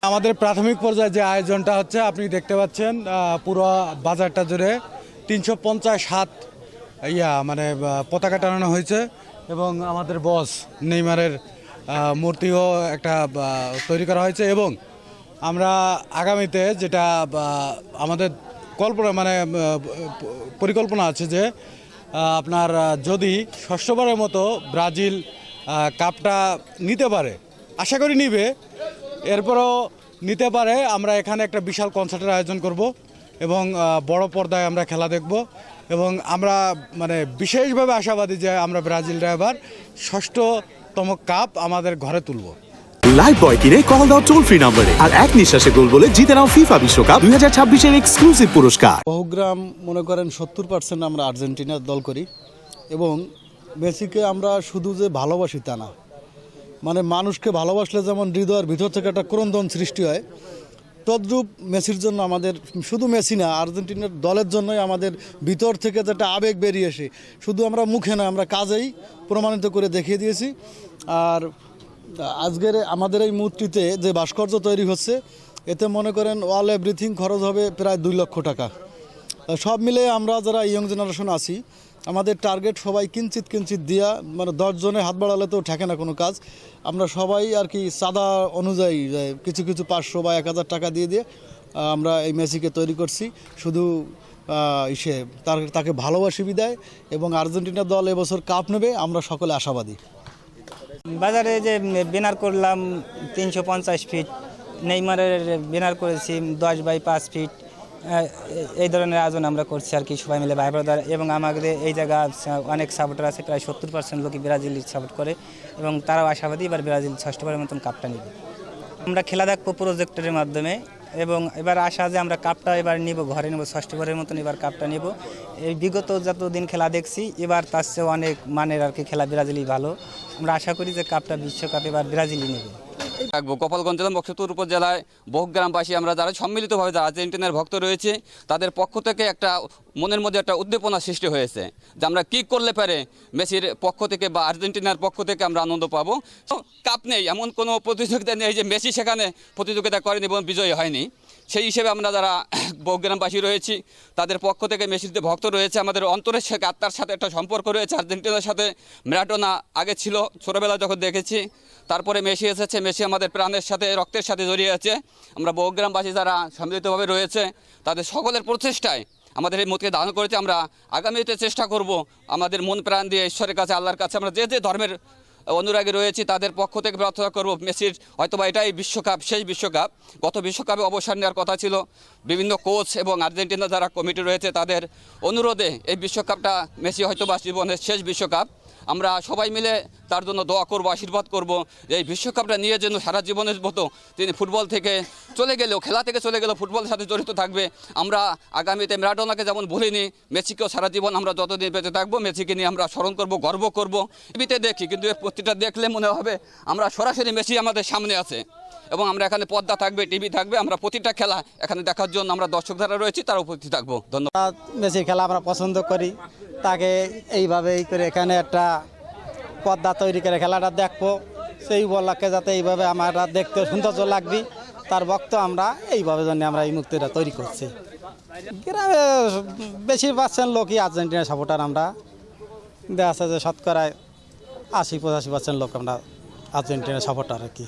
আমাদের প্রাথমিক পর্যায়ে যে আয়োজনটা হচ্ছে আপনি দেখতে পাচ্ছেন পুরো বাজারটা জুড়ে 350 হাত পতাকা টানানো হয়েছে এবং আমাদের বস নেইমারের মূর্তিও একটা তৈরি করা হয়েছে এবং আমরা আগামীতে যেটা আমাদের পরিকল্পনা আছে যে আপনার যদি ষষ্ঠবারের মতো ব্রাজিল কাপটা নিতে পারে, আশা করি নিবে, এরপরও নিতে পারে, আমরা এখানে একটা বিশাল কনসার্টের আয়োজন করব এবং বড় পর্দায় আমরা খেলা দেখব এবং আমরা বিশেষভাবে আশাবাদী যে আমরা ব্রাজিলরা এবার ষষ্ঠতম কাপ আমাদের ঘরে তুলব। লাইভ বয় কিনে কল দাও টোল ফ্রি নম্বরে আর এক নিঃশ্বাসে গোল বলে জিতে নাও ফিফা বিশ্বকাপ 2026 এর এক্সক্লুসিভ পুরস্কার। বহুগ্রাম মনে করেন 70% আমরা আর্জেন্টিনার দল করি এবং মেসিকে আমরা শুধু যে ভালোবাসি তা না, মানুষকে ভালোবাসলে যেমন হৃদয়ের ভিতর থেকে একটা ক্রন্দন সৃষ্টি হয়, তদ্রূপ মেসির জন্য আমাদের, শুধু মেসি না, আর্জেন্টিনার দলের জন্যই আমাদের ভিতর থেকে যেটা আবেগ বেরিয়ে আসে, শুধু আমরা মুখে না, আমরা কাজেই প্রমাণিত করে দেখিয়ে দিয়েছি। আর আজকের আমাদের এই মূর্তিতে যে ভাস্কর্য তৈরি হচ্ছে, এতে মনে করেন অল এভরিথিং খরচ হবে প্রায় 2 লক্ষ টাকা। সব মিলে আমরা যারা ইয়ং জেনারেশন আছি, আমাদের টার্গেট সবাই কিঞ্চিত দিয়া, 10 জনে হাত বাড়ালে তো ঠেকে না কোনো কাজ। আমরা সবাই আর কি চাঁদা অনুযায়ী কিছু 500 বা 1000 টাকা দিয়ে আমরা এই মেসিকে তৈরি করছি, শুধু তাকে ভালোবাসি বিদায়। এবং আর্জেন্টিনা দল এবছর কাপ নেবে, আমরা সকলে আশাবাদী। বাজারে যে ব্যানার করলাম 350 ফিট, নেইমারের ব্যানার করেছি 10 বাই 5 ফিট, এই ধরনের আয়োজন আমরা করছি আর কি, সবাই মিলে ভাই ব্রাদার। এবং আমাদের এই জায়গা অনেক সাপোর্টার আছে, প্রায় 70% লোকই ব্রাজিল সাপোর্ট করে এবং তারাও আশাবাদী এবার ব্রাজিল ষষ্ঠবারের মতন কাপটা নেবে। আমরা খেলা দেখবো প্রজেক্টরের মাধ্যমে এবং এবার আশা যে আমরা কাপটা এবার নিব, ঘরে নেব, ষষ্ঠবারের মতন এবার কাপটা নেব। এই বিগত যতদিন খেলা দেখছি, এবার তার চেয়েও অনেক মানের আর কি খেলা ব্রাজিলই ভালো। আমরা আশা করি যে কাপটা বিশ্বকাপ এবার ব্রাজিলই নেবে। গোপালগঞ্জ জেলা বক্সতুর উপজেলায় বহুগ্রামবাসী আমরা যারা সম্মিলিতভাবে যারা আর্জেন্টিনার ভক্ত রয়েছে, তাদের পক্ষ থেকে একটা মনের মধ্যে একটা উদ্দীপনা সৃষ্টি হয়েছে যে আমরা কী করলে পারে মেসির পক্ষ থেকে বা আর্জেন্টিনার পক্ষ থেকে আমরা আনন্দ পাবো। কাপ নেই, এমন কোনো প্রতিযোগিতা নেই যে মেসি সেখানে প্রতিযোগিতা করেনি এবং বিজয়ী হয়নি। সেই হিসেবে আমরা যারা বহুগ্রামবাসী রয়েছি, তাদের পক্ষ থেকে মেসির যে ভক্ত রয়েছে, আমাদের অন্তরের সাথে, আত্মার সাথে একটা সম্পর্ক রয়েছে আর্জেন্টিনার সাথে। ম্যারাডোনা আগে ছিল, ছোটোবেলায় যখন দেখেছি, তারপরে মেসি এসেছে, মেসি আমাদের প্রাণের সাথে, রক্তের সাথে জড়িয়ে আছে। আমরা বহুগ্রামবাসী যারা সম্মিলিতভাবে রয়েছে, তাদের সকলের প্রচেষ্টায় আমাদের এই মতকে দান করেছে। আমরা আগামীতে চেষ্টা করব আমাদের মন প্রাণ দিয়ে ঈশ্বরের কাছে, আল্লাহর কাছে, আমরা যে ধর্মের অনুরাগী রয়েছি তাদের পক্ষ থেকে প্রার্থনা করব মেসির হয়তোবা এটাই বিশ্বকাপ, শেষ বিশ্বকাপ। গত বিশ্বকাপে অবসর নেওয়ার কথা ছিল, বিভিন্ন কোচ এবং আর্জেন্টিনা যারা কমিটি রয়েছে তাদের অনুরোধে এই বিশ্বকাপটা মেসি হয়তোবা জীবনের শেষ বিশ্বকাপ। আমরা সবাই মিলে তার জন্য দোয়া করব, আশীর্বাদ করব যে এই বিশ্বকাপটা নিয়ে যেন সারা জীবনের মতো তিনি ফুটবল থেকে চলে গেলেও, খেলা থেকে চলে গেলেও ফুটবলের সাথে জড়িত থাকবে। আমরা আগামীতে ম্যারাডোনাকে যেমন ভুলিনি, মেসিকেও সারা জীবন আমরা যতদিন বেঁচে থাকবো মেসিকে নিয়ে আমরা স্মরণ করব, গর্ব করব। টিভিতে দেখি, কিন্তু এই প্রতিটা দেখলে মনে হবে আমরা সরাসরি মেসি আমাদের সামনে আছে এবং আমরা এখানে পর্দা থাকবে, টিভি থাকবে, আমরা প্রতিটা খেলা এখানে দেখার জন্য আমরা দর্শক যারা রয়েছি তারা উপস্থিত থাকবো। ধন্যবাদ। মেসির খেলা আমরা পছন্দ করি, তাকে এইভাবেই করে এখানে একটা পর্দা তৈরি করে খেলাটা দেখবো, সেই উপলক্ষে যাতে এইভাবে আমরা দেখতে সৌন্দর্য লাগবে, তার বক্ত আমরা এইভাবে জন্য আমরা এই মূর্তিটা তৈরি করছি। গ্রামে বেশিরভাগ লোকই আর্জেন্টিনা সাপোর্টার। আমরা দেখা যাচ্ছে যে শতকরায় 80-85% লোক আমরা আর্জেন্টিনা সাপোর্টার আর কি।